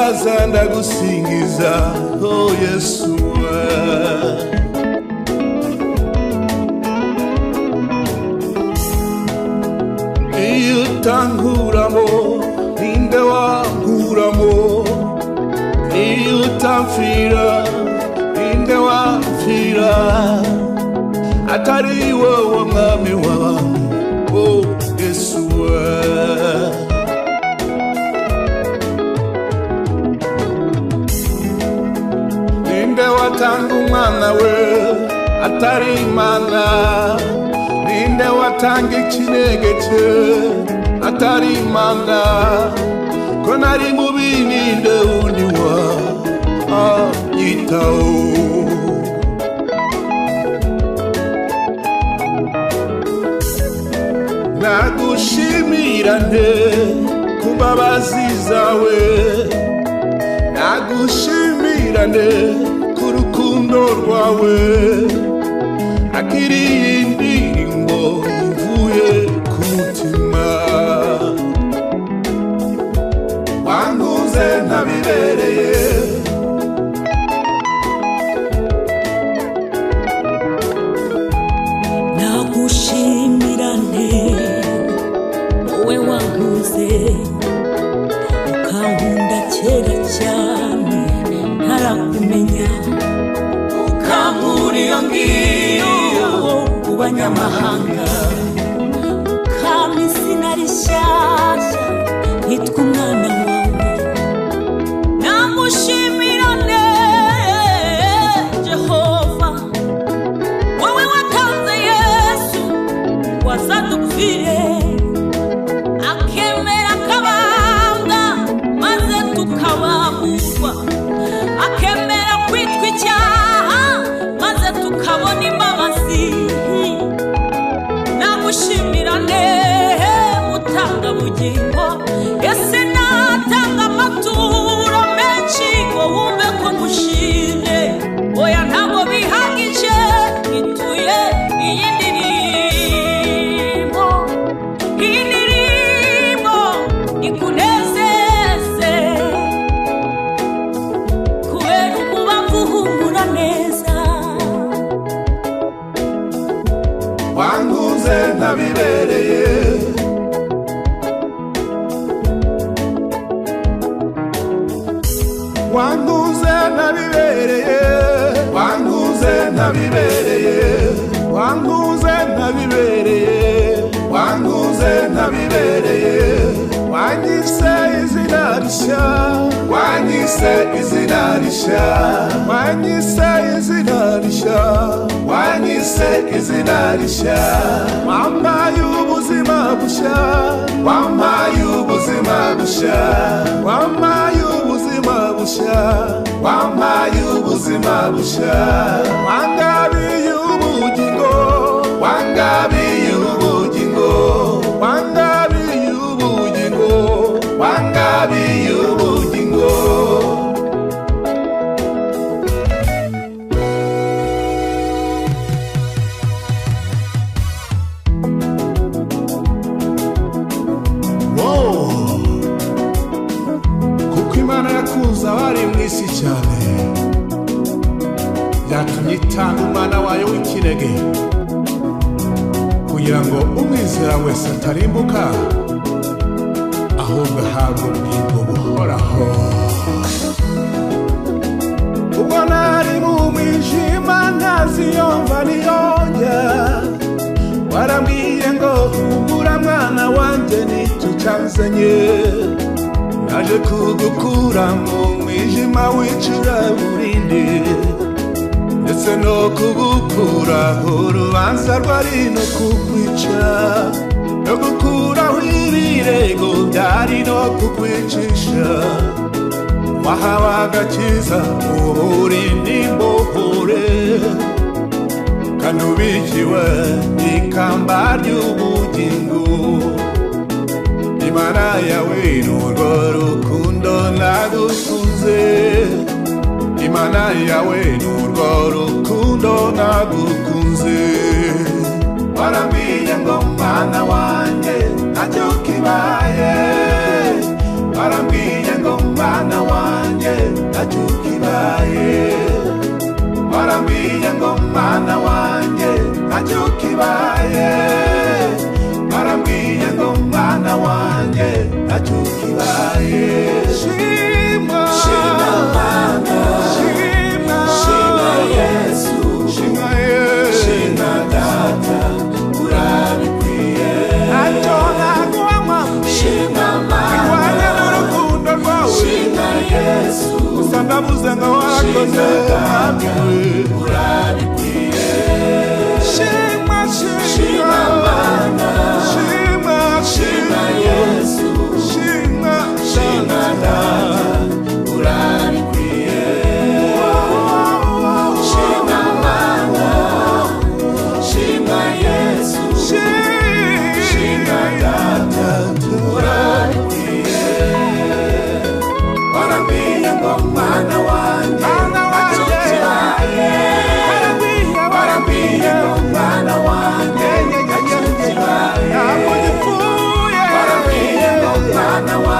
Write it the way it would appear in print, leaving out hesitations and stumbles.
guhimbaza ndagusingiza oh Yesu iyo utankuramo ninde wankuramo iyo utamfira ninde wamfira atari wowe mwami wanjye oh Yesu ninde watanga umwana we atari Imana ninde watanga ikinege cye atari Imana ko nari mubi ninde uniwa yitaho nagushimira nte ku mbabazi zawe nagushimira nte ku rukundo rwawe akiriye indirimbo ivuye ku mutima wanguze ntabibereye nagushimira nte wowe wanguze ukankunda kera cyane ntarakumenya ukankura iyo ngiyo ku banyamahanga ukampa izina rishyashya nkitwa umwana wawe nagushimira nte Jehova wowe watanze Yesu wazadupfire akemera akabambwa maze tukabambuzwa akemera kwitwa icyaha maze tukabona imbabazi nagushimira nte mutanga bugingo ese natanga amaturo menshi ngo wumve ko ngushimye oya ntabwo bihagije ituye iyi ndirimbo ikunezeze kubera umubavu uhumura neza wanguze ntabibereye wanguze ntabibereye wanguze ntabibereye wanguze ntabibereye wanguze ntabibereye wanyise izina rishya wanyise izina rishya wanyise izina rishya wanyise izina rishya wampaye ubuzima bushya wampaye ubuzima bushya wampaye ubuzima bushya wampaye ubuzima bushya wangabiye ubugingo wangabiye ubugingo wangabiye ubugingo wangabiye ubugingo kuko Imana yakunze abari mu isi cyane yatumye itanga umwana wayo w'ikinege kugira ngo umwizera wese atarimbuka ahubwo ahabwe ubugingo buhoraho ubwo nari mu mwijima ntaziyumva niyonja warambwiye ngo humura mwana wanjye nicyo cyanzanye naje kugukura mu mwijima w'icuraburindi ndetse no kugukuraho urubanza rwari no kukwica no gukuraho ibirego byari no kukwicisha wahawe agakiza uburindi mbohore kandi ubikiwe ikamba ry'ubugingo Imana yawe n'urwo rukundo nagukunze Imana yawe n'urwo rukundo nagukunze warambwiye ngo mwana wanjye ntacyo kibaye warambwiye ngo mwana wanjye mwana wanjye ntacyo kibaye barambwiye ngo mwana wanjye ntacyo kibaye shima shima mwana shima shima Yesu shima Yesu shima data urabikwiye ntacyo naguha mama shima mwana iwanya n'urukundo rwawe shima Yesu usandabuze ngo warakoze urabikwiye shima shima mwana shima shima Yesu shima shima data urabikwiye shima mwana shima Yesu shima data urabikwiye barambwiye ngo mwana wanjye barambwiye ngo mwana wanjye barambwiye ngo mwana wanjye